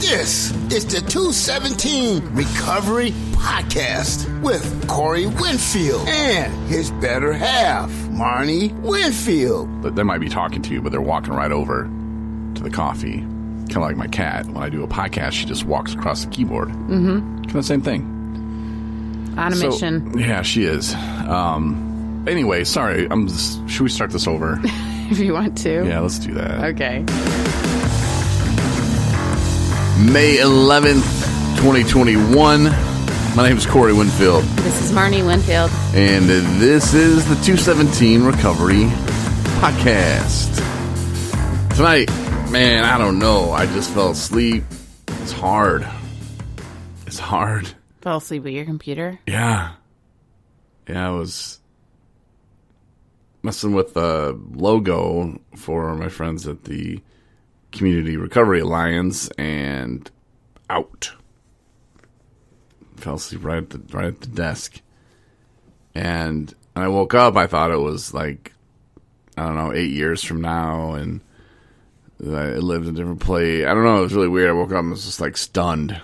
This is the 217 Recovery Podcast with Corey Winfield and his better half, Marnie Winfield. But they might be talking to you, but they're walking right over to the coffee. Kind of like my cat. When I do a podcast, she just walks across the keyboard. Mm-hmm. Kind of the same thing. On a mission. Yeah, she is. Anyway, sorry. Should we start this over? If you want to. Yeah, let's do that. Okay. May 11th, 2021. My name is Corey Winfield. This is Marnie Winfield. And this is the 217 Recovery Podcast. Tonight, man, I don't know. I just fell asleep. It's hard. Fell asleep at your computer? Yeah. I was messing with the logo for my friends at the Community Recovery Alliance and out. Fell asleep right at the desk. And when I woke up, I thought it was like, I don't know, 8 years from now, and I lived in a different place. I don't know, it was really weird. I woke up and was just like stunned.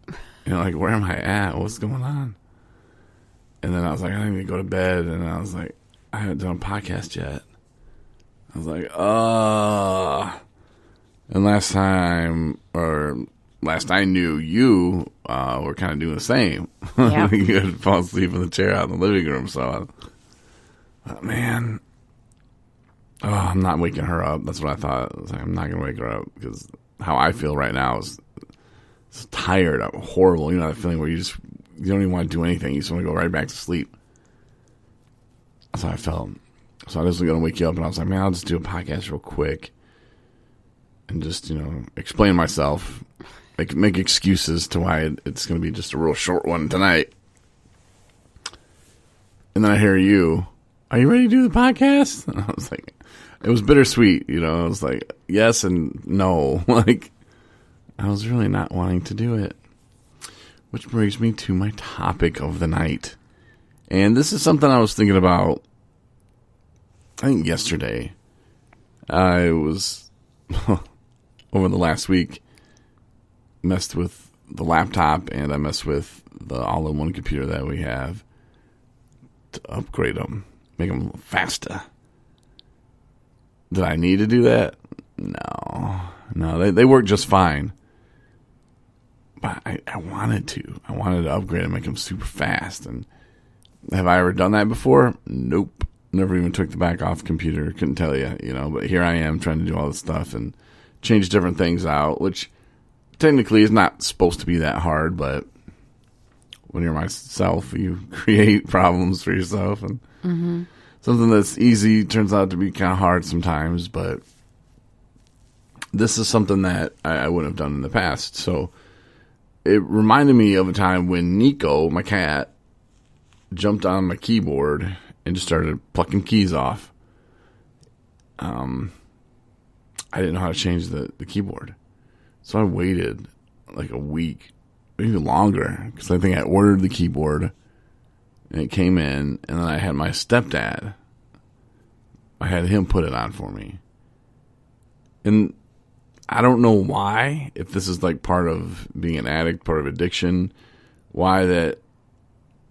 You know, like, where am I at? What's going on? And then I was like, I need to go to bed. And I was like, I haven't done a podcast yet. I was like, And last I knew, you were kind of doing the same. Yeah. You had fall asleep in the chair out in the living room. So, man, I'm not waking her up. That's what I thought. I was like, I'm not going to wake her up because how I feel right now is tired. I'm horrible. You know that feeling where you don't even want to do anything. You just want to go right back to sleep. That's how I felt. So I was going to wake you up, and I was like, man, I'll just do a podcast real quick. And just, explain myself, make excuses to why it's going to be just a real short one tonight. And then I hear you, are you ready to do the podcast? And I was like, it was bittersweet, I was like, yes and no. Like, I was really not wanting to do it. Which brings me to my topic of the night. And this is something I was thinking about, I think yesterday. I was... over the last week, messed with the laptop, and I messed with the all-in-one computer that we have to upgrade them, make them faster. Did I need to do that? No, they work just fine. But I wanted to. I wanted to upgrade them, make them super fast. And have I ever done that before? Nope. Never even took the back off computer. Couldn't tell you, But here I am trying to do all this stuff and change different things out, which technically is not supposed to be that hard, but when you're myself, you create problems for yourself, and something that's easy turns out to be kind of hard sometimes, but this is something that I wouldn't have done in the past. So it reminded me of a time when Nico, my cat, jumped on my keyboard and just started plucking keys off. I didn't know how to change the keyboard. So I waited like a week, maybe longer, because I think I ordered the keyboard, and it came in, and then I had my stepdad. I had him put it on for me. And I don't know why, if this is like part of being an addict, part of addiction, why that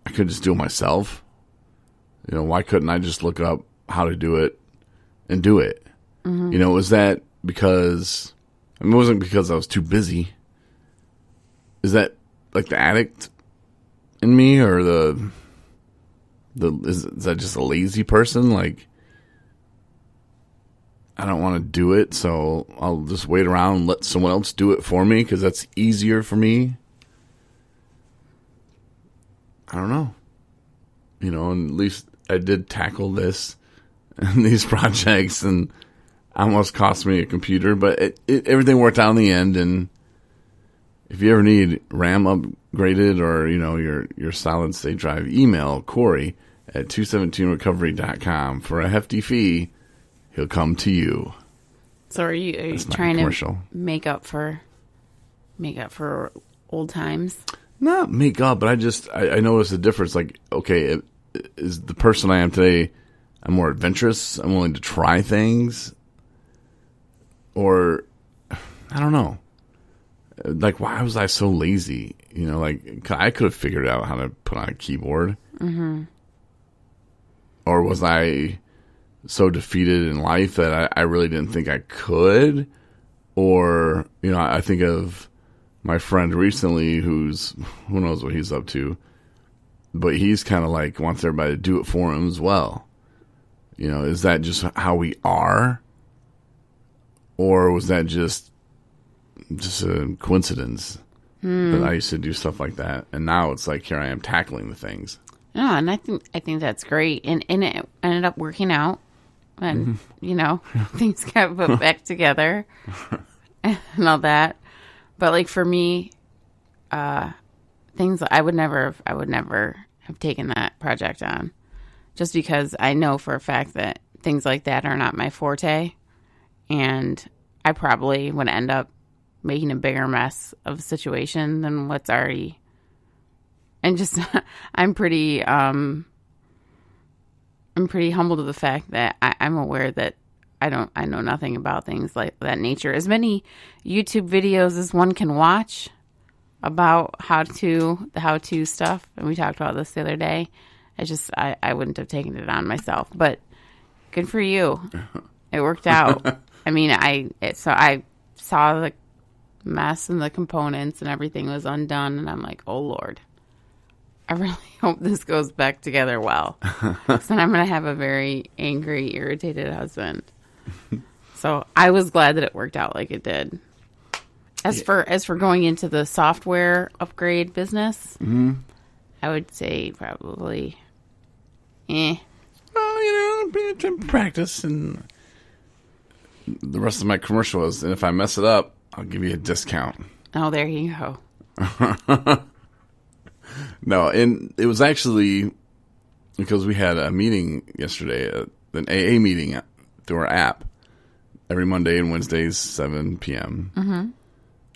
I couldn't just do it myself. Why couldn't I just look up how to do it and do it? Mm-hmm. Was that because, it wasn't because I was too busy. Is that like the addict in me, or is that just a lazy person? Like, I don't want to do it, so I'll just wait around and let someone else do it for me because that's easier for me. I don't know. And at least I did tackle this and these projects, and almost cost me a computer, but everything worked out in the end. And if you ever need RAM upgraded or, your solid state drive, email Corey at 217recovery.com. For a hefty fee, he'll come to you. So are you trying to make up for old times? Not make up, but I noticed the difference. Like, okay, is the person I am today, I'm more adventurous, I'm willing to try things, or I don't know. like, why was I so lazy? You know, like, I could have figured out how to put on a keyboard. Mm-hmm. Or was I so defeated in life that I really didn't think I could? Or, you know, I think of my friend recently who knows what he's up to, but he's kind of like wants everybody to do it for him as well. You know, is that just how we are? Or was that just a coincidence that I used to do stuff like that? And now it's like, here I am tackling the things. No, and I think that's great. And it ended up working out. And, you know, things got put back together and all that. But like for me, things I would never have taken that project on, just because I know for a fact that things like that are not my forte, and I probably would end up making a bigger mess of a situation than what's already. And just I'm pretty humble to the fact that I'm aware that I know nothing about things like that nature. As many YouTube videos as one can watch about the how-to stuff, and we talked about this the other day, I wouldn't have taken it on myself. But good for you. It worked out. I mean, I saw the mess and the components and everything was undone, and I'm like, oh, Lord. I really hope this goes back together well. So I'm going to have a very angry, irritated husband. So I was glad that it worked out like it did. As for going into the software upgrade business, I would say probably, Well, you know, practice, and the rest of my commercial is, and if I mess it up, I'll give you a discount. Oh, there you go. No, and it was actually because we had a meeting yesterday, an AA meeting through our app every Monday and Wednesdays, 7 p.m. Mm-hmm.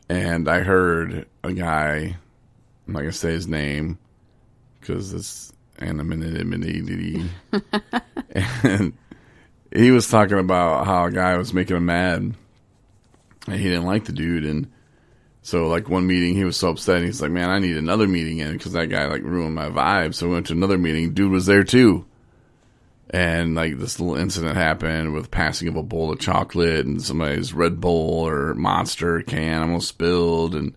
And I heard a guy, I'm not going to say his name because it's anonymity. And he was talking about how a guy was making him mad and he didn't like the dude. And so, like, one meeting, he was so upset. And he's like, man, I need another meeting in because that guy, like, ruined my vibe. So we went to another meeting. Dude was there, too. And, like, this little incident happened with passing of a bowl of chocolate and somebody's Red Bull or Monster can almost spilled and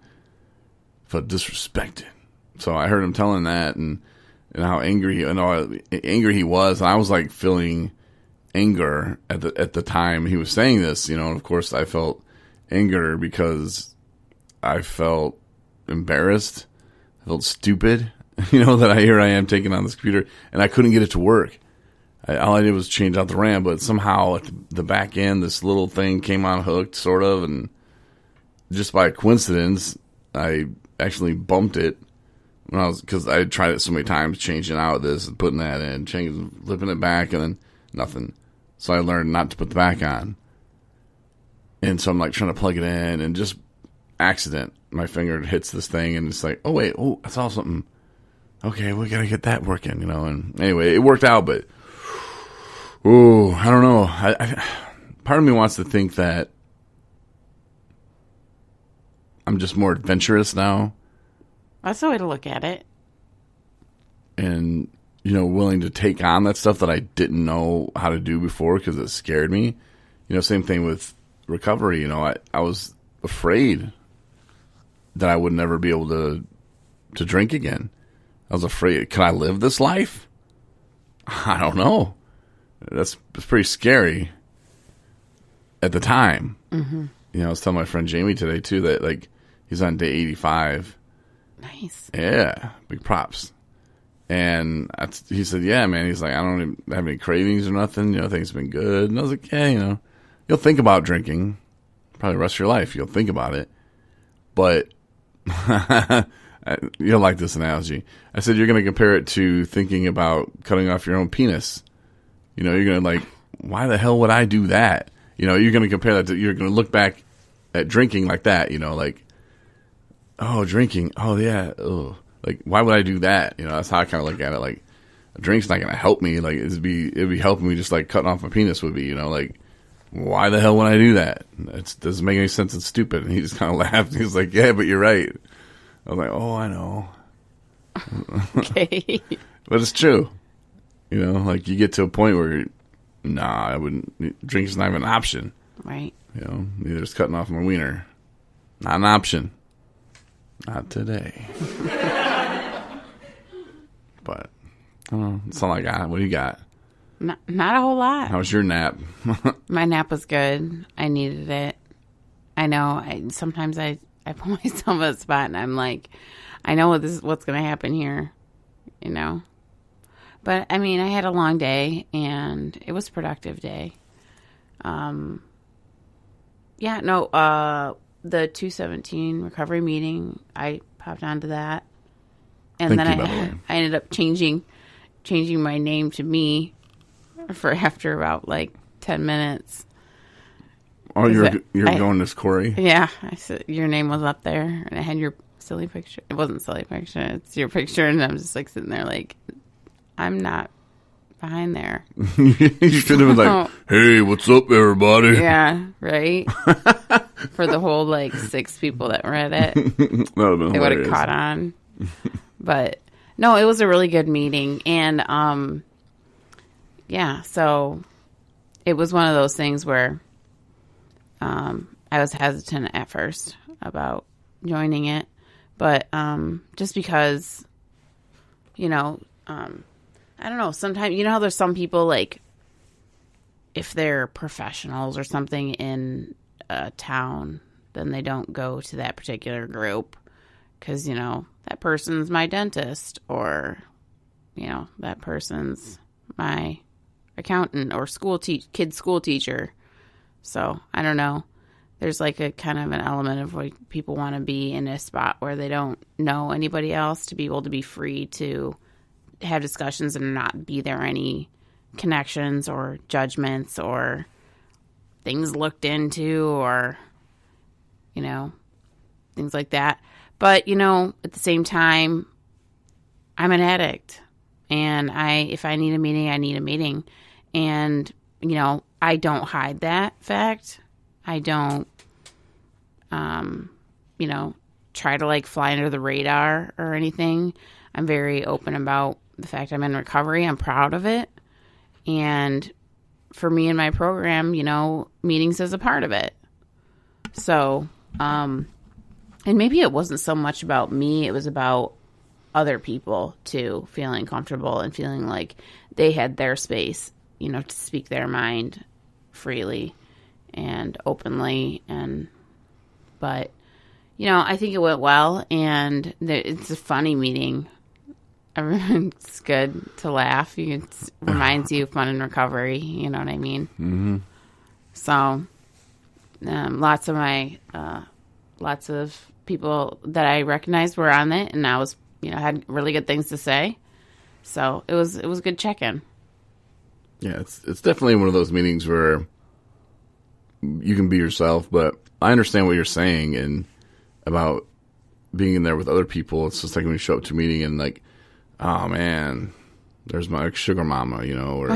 felt disrespected. So I heard him telling that and how angry he was. And I was, like, feeling anger at the time he was saying this, you know. And, of course, I felt anger because I felt embarrassed. I felt stupid, you know, that here I am taking on this computer, and I couldn't get it to work. All I did was change out the RAM, but somehow at the back end, this little thing came unhooked, sort of, and just by coincidence, I actually bumped it because I had tried it so many times, changing out this and putting that in, flipping it back, and then nothing. So I learned not to put the back on. And so I'm like trying to plug it in, and just accident, my finger hits this thing, and it's like, oh wait, I saw something. Okay, we gotta get that working, you know. And anyway, it worked out, but I don't know. Part of me wants to think that I'm just more adventurous now. That's the way to look at it. And, you know, willing to take on that stuff that I didn't know how to do before because it scared me. You know, same thing with recovery. You know, I was afraid that I would never be able to drink again. I was afraid, can I live this life? I don't know. That's pretty scary at the time. Mm-hmm. You know, I was telling my friend Jamie today, too, that, like, he's on day 85. Nice. Yeah, big props. And he said, yeah, man. He's like, I don't even have any cravings or nothing. You know, things have been good. And I was like, yeah, you know, you'll think about drinking probably the rest of your life. You'll think about it. But you'll like this analogy. I said, you're going to compare it to thinking about cutting off your own penis. You know, you're going to like, why the hell would I do that? You know, you're going to compare that to, you're going to look back at drinking like that, you know, like, oh, drinking. Oh, yeah. Oh, like, why would I do that? You know, that's how I kind of look at it. Like, a drink's not going to help me. Like, it'd be helping me just like cutting off my penis would be, you know, like, why the hell would I do that? It doesn't make any sense. It's stupid. And he just kind of laughed. He was like, yeah, but you're right. I was like, oh, I know. Okay. But it's true. You know, like you get to a point where, nah, I wouldn't. Drink's not even an option. Right. You know, neither is cutting off my wiener. Not an option. Not today. But, I don't know. That's all I got. What do you got? Not a whole lot. How was your nap? My nap was good. I needed it. I know. Sometimes I put myself in a spot and I'm like, I know what's going to happen here, you know. But, I mean, I had a long day and it was a productive day. The 217 recovery meeting, I popped onto that. And Thank then you, I ended up changing my name to me for after about like 10 minutes. Oh, you're going as Corey? Yeah. I said your name was up there and I had your silly picture. It wasn't a silly picture. It's your picture. And I'm just like sitting there like, I'm not behind there. You should have been like, hey, what's up, everybody? Yeah, right? For the whole like 6 people that read it. That would have been They would have hilarious. caught on. But no, it was a really good meeting. And so it was one of those things where I was hesitant at first about joining it. But just because, you know, I don't know, sometimes, you know how there's some people like, if they're professionals or something in a town, then they don't go to that particular group because, you know, that person's my dentist or, you know, that person's my accountant or kid school teacher. So I don't know. There's like a kind of an element of like people want to be in a spot where they don't know anybody else to be able to be free to have discussions and not be there any connections or judgments or things looked into or, you know, things like that. But, you know, at the same time, I'm an addict and if I need a meeting, I need a meeting. And, you know, I don't hide that fact. I don't, you know, try to like fly under the radar or anything. I'm very open about the fact I'm in recovery. I'm proud of it. And for me and my program, you know, meetings is a part of it. So, and maybe it wasn't so much about me. It was about other people too, feeling comfortable and feeling like they had their space, you know, to speak their mind freely and openly. But, you know, I think it went well and it's a funny meeting. It's good to laugh. It reminds you of fun and recovery. You know what I mean? Mm-hmm. So, lots of people that I recognized were on it, and I was, you know, had really good things to say. So it was a good check-in. Yeah, it's definitely one of those meetings where you can be yourself, but I understand what you're saying and about being in there with other people. It's just like when you show up to a meeting and like, oh man, there's my ex-sugar mama, you know, or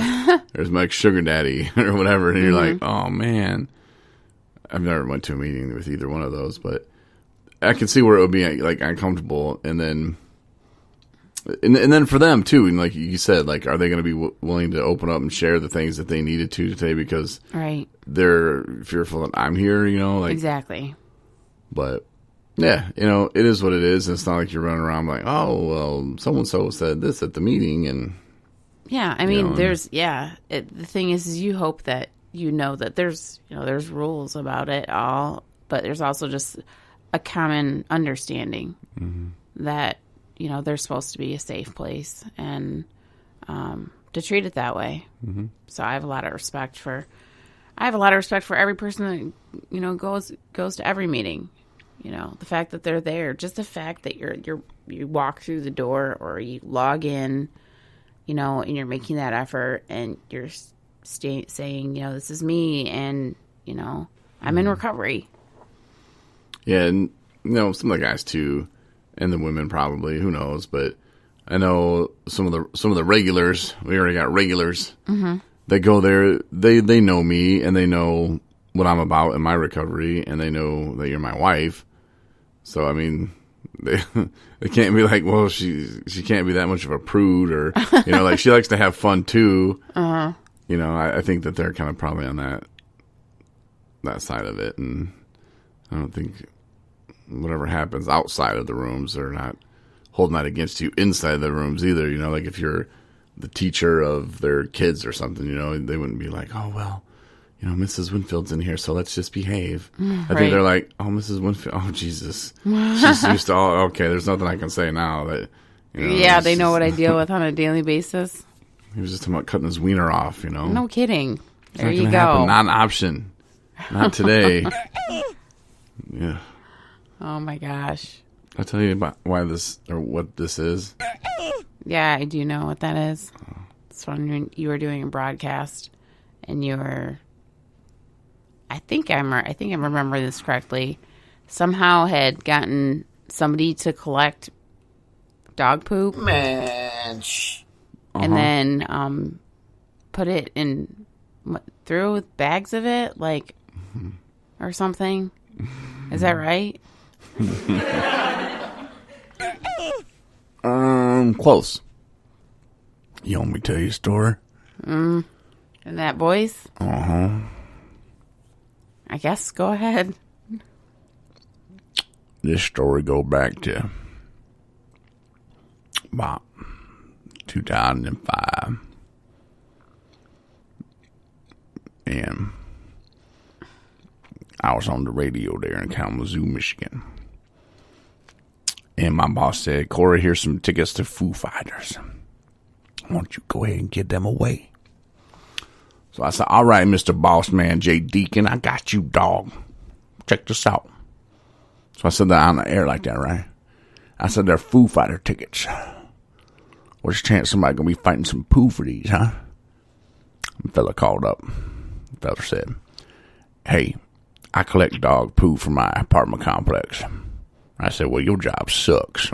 there's my ex-sugar daddy or whatever. And you're like, oh man, I've never went to a meeting with either one of those, but I can see where it would be like uncomfortable. And then for them too. And like you said, like, are they going to be willing to open up and share the things that they needed to today because they're fearful that I'm here, you know, like exactly. But yeah, you know, it is what it is. And it's not like you're running around like, oh, well, so-and-so said this at the meeting. And yeah, I mean, the thing is you hope that, you know, that there's rules about it all, but there's also just a common understanding that, you know, they're supposed to be a safe place and to treat it that way. Mm-hmm. So I have a lot of respect for every person that, you know, goes to every meeting. You know, the fact that they're there, just the fact that you walk through the door or you log in, you know, and you're making that effort and you're saying, you know, this is me and, you know, I'm in recovery. Yeah, and, you know, some of the guys too, and the women probably, who knows, but I know some of the regulars, we already got regulars, they go there. They know me, and they know what I'm about in my recovery, and they know that you're my wife. So I mean, they can't be like, well, she can't be that much of a prude, or like she likes to have fun too. I think that they're kind of probably on that side of it, and I don't think whatever happens outside of the rooms, they're not holding that against you inside the rooms either. Like if you're the teacher of their kids or something, they wouldn't be like, oh, well, Mrs. Winfield's in here, so let's just behave. I think they're like, oh, Mrs. Winfield, oh, Jesus. She's used to okay, there's nothing I can say now. That yeah, they know what I deal with on a daily basis. He was just talking about cutting his wiener off, No kidding. It's there not you go. Happen. Not an option. Not today. Yeah. Oh, my gosh. I'll tell you about why this, or what this is. Yeah, I do know what that is. It's when you were doing a broadcast, and you were, I think I remember this correctly, somehow had gotten somebody to collect dog poop. Man, and then put it in, threw bags of it, or something. Is that right? Close. You want me to tell you a story? In that voice? I guess, go ahead. This story go back to about 2005. And I was on the radio there in Kalamazoo, Michigan. And my boss said, Corey, here's some tickets to Foo Fighters. Why don't you go ahead and get them away? So I said, all right, Mr. Boss Man, Jay Deacon, I got you, dog. Check this out. So I said that on the air like that, right? I said, they're Foo Fighter tickets. What's the chance somebody going to be fighting some poo for these, huh? The fella called up. The fella said, hey, I collect dog poo for my apartment complex. I said, well, your job sucks.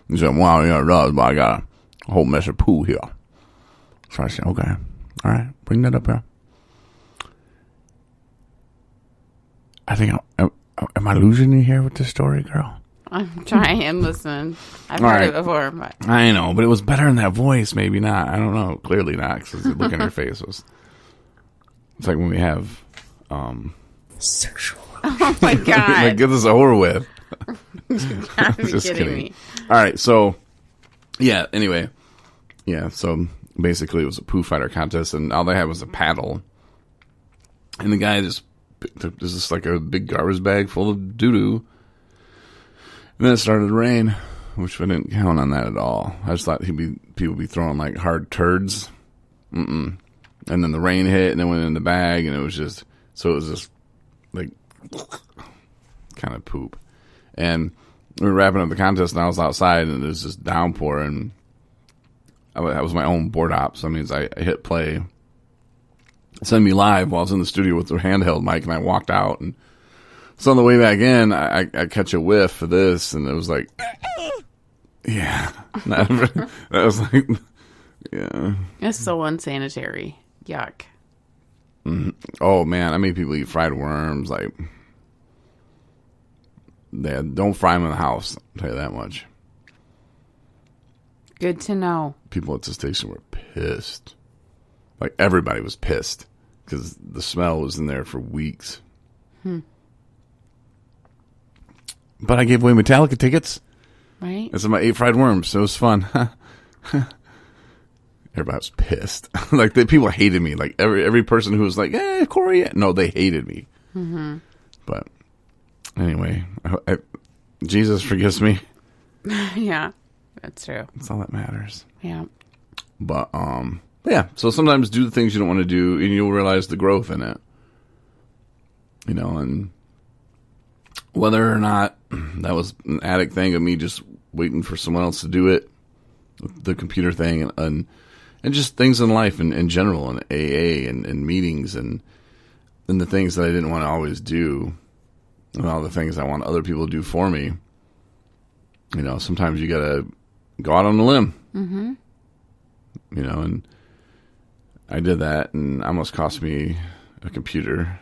He said, well, yeah, it does, but I got a whole mess of poo here. So I said, okay, all right, bring that up here. I think, am I losing you here with this story, girl? I'm trying and listen. I've heard it before. But. I know, but it was better in that voice. Maybe not. I don't know. Clearly not, because the look in her face was... It's like when we have... sexual. Oh, my God. Get this over with. Just kidding me. All right, so... Yeah, anyway. Yeah, so basically it was a poo fighter contest, and all they had was a paddle. And the guy just picked up just like a big garbage bag full of doo-doo. And then it started to rain, which I didn't count on that at all. I just thought people would be throwing like hard turds. And then the rain hit and then went in the bag, and it was just like kind of poop. And we were wrapping up the contest, and I was outside, and it was just downpour, and that was my own board op. So that means I hit play, send me live while I was in the studio with the handheld mic, and I walked out, and so on the way back in, I catch a whiff of this, and it was like, yeah, that was like, yeah. It's so unsanitary. Yuck. Oh man, I made people eat fried worms. Like, don't fry them in the house. I'll tell you that much. Good to know. People at the station were pissed. Like, everybody was pissed because the smell was in there for weeks. But I gave away Metallica tickets. Right. And so I ate fried worms, so it was fun. Everybody was pissed. Like, people hated me. Like, every person who was like, Corey. No, they hated me. But anyway, Jesus forgives me. Yeah, that's true. That's all that matters. Yeah. But, yeah. So sometimes do the things you don't want to do, and you'll realize the growth in it. And whether or not that was an addict thing of me just waiting for someone else to do it, the computer thing, and just things in life in general, and AA and meetings and the things that I didn't want to always do, and all the things I want other people to do for me. Sometimes you got to go out on a limb. And I did that, and almost cost me a computer.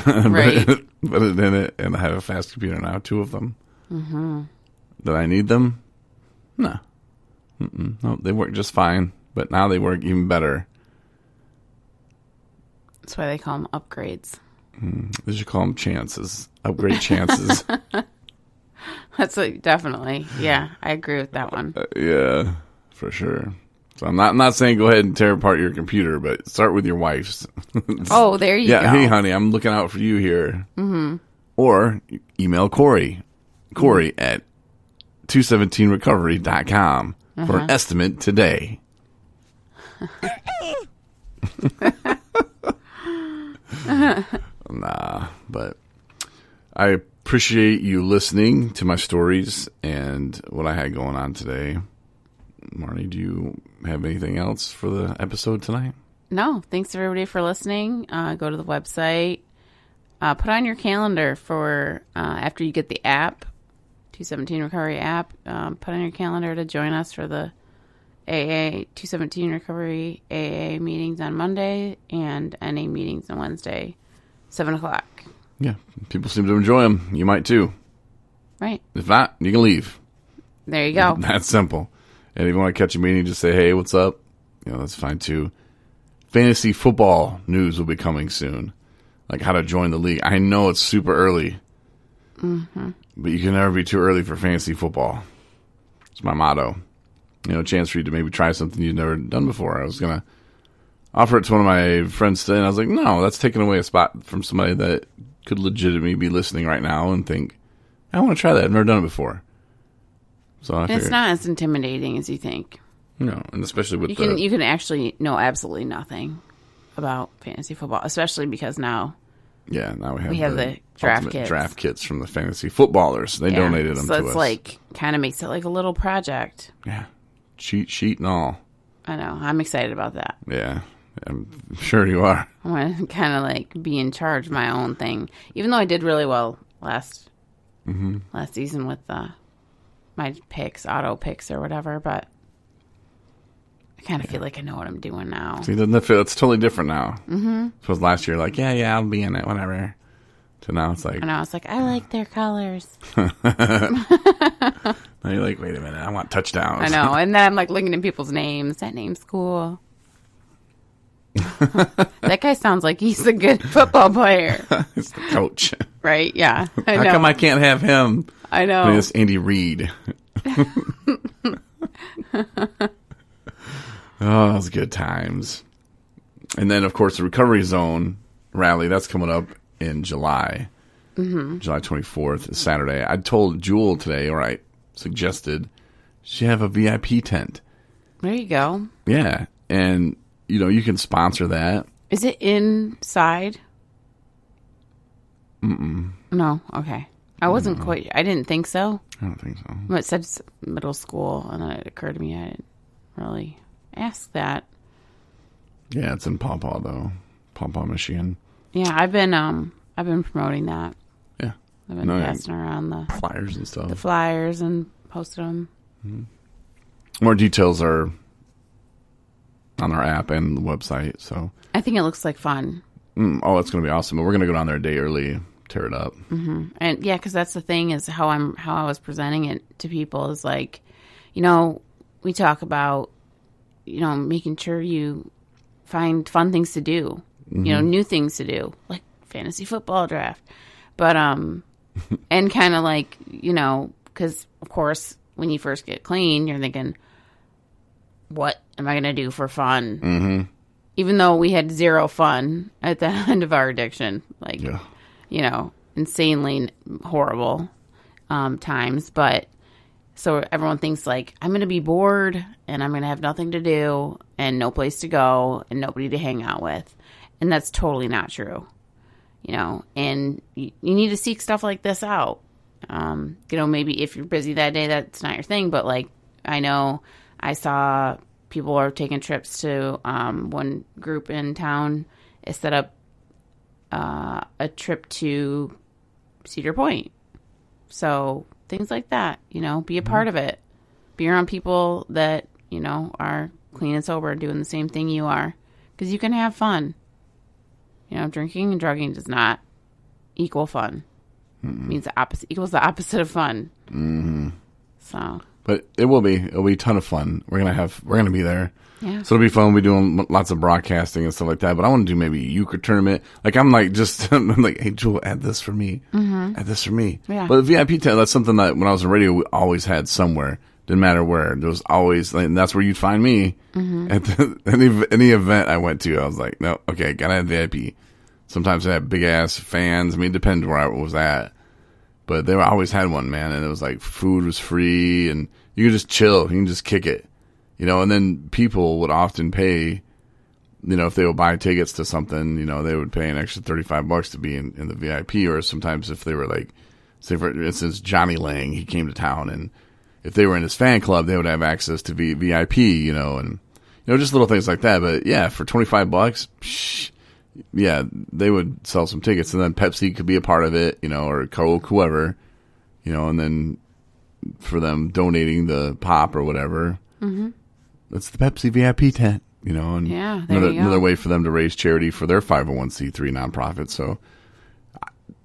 Right. But it didn't, and I have a fast computer now, 2 of them. Mm-hmm. Did I need them? No. No, they work just fine, but now they work even better. That's why they call them upgrades. They should call them chances. Upgrade chances. That's definitely. Yeah, I agree with that one. Yeah, for sure. So I'm not saying go ahead and tear apart your computer, but start with your wife's. Oh, there you go. Hey, honey, I'm looking out for you here. Mm-hmm. Or email Corey at 217recovery.com for an estimate today. Nah, but I appreciate you listening to my stories and what I had going on today. Marnie, do you have anything else for the episode tonight? No, thanks everybody for listening. Go to the website. Put on your calendar for after you get the app, 217 Recovery app. Put on your calendar to join us for the AA 217 Recovery AA meetings on Monday and NA meetings on Wednesday, 7:00. Yeah, people seem to enjoy them. You might too. Right. If not, you can leave. There you go. That's simple. And if you want to catch a meeting, just say, hey, what's up? That's fine too. Fantasy football news will be coming soon. Like how to join the league. I know it's super early. Mm-hmm. But you can never be too early for fantasy football. It's my motto. A chance for you to maybe try something you've never done before. I was going to offer it to one of my friends today, and I was like, no, that's taking away a spot from somebody that could legitimately be listening right now and think, I want to try that. I've never done it before. So I figured, it's not as intimidating as you think. No, and especially with you can actually know absolutely nothing about fantasy football, especially because now we have the draft ultimate kits. Draft kits from the fantasy footballers. They donated them to us. So it's like kind of makes it like a little project. Yeah, cheat sheet and all. I know. I'm excited about that. Yeah, I'm sure you are. I want to kind of like be in charge of my own thing, even though I did really well last season with my picks, auto picks or whatever, but I kind of feel like I know what I'm doing now. See, doesn't it feel it's totally different now? Mm-hmm. Suppose last year, like, yeah, I'll be in it, whatever. So now it's like, and I was like, I like their colors. Now you're like, wait a minute, I want touchdowns. I know, and then I'm like looking at people's names. That name's cool. That guy sounds like he's a good football player. It's the coach, right? Yeah, I know. How come I can't have him? I know. I mean, it's Andy Reid. Oh, those good times. And then, of course, the Recovery Zone rally, that's coming up in July. Mm-hmm. July 24th is Saturday. I told Jewel today, or I suggested, she have a VIP tent. There you go. Yeah. And, you can sponsor that. Is it inside? Mm-mm. No? Okay. I wasn't quite... I didn't think so. I don't think so. Well, it said middle school, and then it occurred to me I didn't really ask that. Yeah, it's in Paw Paw, though. Paw Paw, Michigan. Yeah, I've been promoting that. Yeah. I've been passing around the flyers and stuff. The flyers and posted them. Mm-hmm. More details are on our app and the website. So I think it looks like fun. Oh, it's going to be awesome. But we're going to go down there a day early, tear it up. Mm-hmm. And yeah, because that's the thing is how I was presenting it to people is like, we talk about, making sure you find fun things to do, new things to do, like fantasy football draft. But, and kind of like, because of course, when you first get clean, you're thinking, what am I going to do for fun? Mm-hmm. Even though we had zero fun at the end of our addiction, like, insanely horrible times. But so everyone thinks like, I'm going to be bored and I'm going to have nothing to do and no place to go and nobody to hang out with. And that's totally not true, and you need to seek stuff like this out. Maybe if you're busy that day, that's not your thing. But like, I know I saw people are taking trips to one group in town is set up a trip to Cedar Point. So things like that, be a part of it. Be around people that, are clean and sober, doing the same thing you are. Because you can have fun. Drinking and drugging does not equal fun. It means the opposite equals the opposite of fun. Mm-hmm. So, but it'll be a ton of fun. We're gonna be there. Yeah. So it'll be fun. We'll be doing lots of broadcasting and stuff like that. But I want to do maybe a euchre tournament. Like I'm like, hey Jewel, add this for me. Mm-hmm. Add this for me. Yeah. But the VIP tent, that's something that when I was in radio, we always had somewhere. Didn't matter where. There was always, and that's where you'd find me. Mm-hmm. At any event I went to, I was like, no, okay, gotta have VIP. Sometimes they had big ass fans. I mean, it depends where I was at. But they always had one, man. And it was like food was free and you could just chill. You can just kick it. And then people would often pay, if they would buy tickets to something, they would pay an extra $35 to be in the VIP. Or sometimes if they were like, say for instance, Johnny Lang, he came to town, and if they were in his fan club, they would have access to VIP, and, just little things like that. But yeah, for $25, yeah, they would sell some tickets, and then Pepsi could be a part of it, or Coke, whoever, and then for them donating the pop or whatever. Mm-hmm. That's the Pepsi VIP tent, and yeah, another way for them to raise charity for their 501c3 nonprofit. So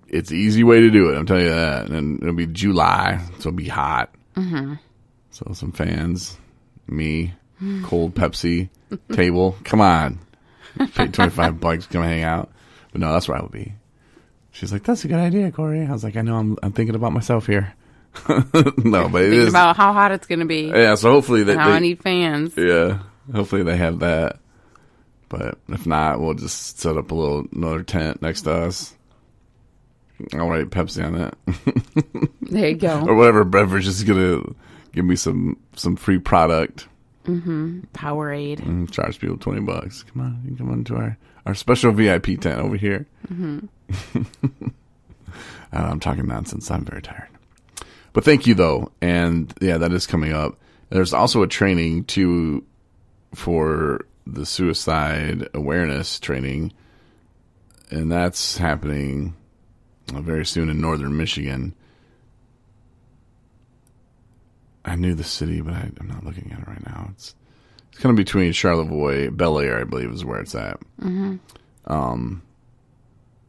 it's an easy way to do it. I'm telling you that. And it'll be July, so it'll be hot. Mm-hmm. So some fans, me, cold Pepsi table. Come on, pay $25, come hang out. But no, that's where I would be. She's like, "That's a good idea, Corey." I was like, "I know, I'm thinking about myself here." No, but it is about how hot it's going to be. Yeah, so hopefully I need fans. Yeah, hopefully they have that. But if not, we'll just set up another tent next to us. I'll write Pepsi on it. There you go. Or whatever beverage is gonna give me some free product. Mm-hmm. Powerade. Charge people $20. Come on, you can come into our special VIP tent over here. Mm-hmm. I'm talking nonsense. I'm very tired. But thank you, though. And, yeah, that is coming up. There's also a training, too, for the suicide awareness training. And that's happening very soon in northern Michigan. I knew the city, but I'm not looking at it right now. It's kind of between Charlevoix, Bel Air, I believe, is where it's at. Mm-hmm.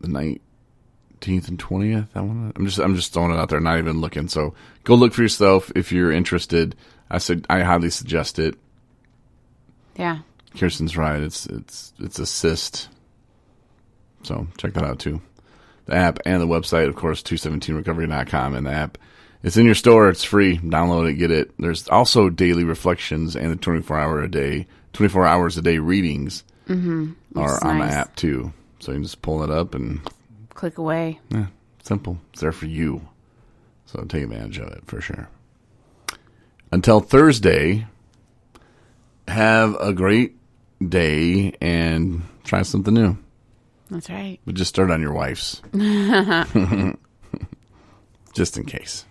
The 19th and 20th. I'm just throwing it out there, not even looking. So go look for yourself if you're interested. I highly suggest it. Yeah, Kirsten's right. It's assist. So check that out too. The app and the website, of course, 217recovery.com, and the app. It's in your store. It's free. Download it, get it. There's also daily reflections and the 24 hours a day readings are on the app too. So you can just pull it up and click away. Yeah, simple. It's there for you. So take advantage of it for sure. Until Thursday, have a great day and try something new. That's right. But just start on your wife's. Just in case.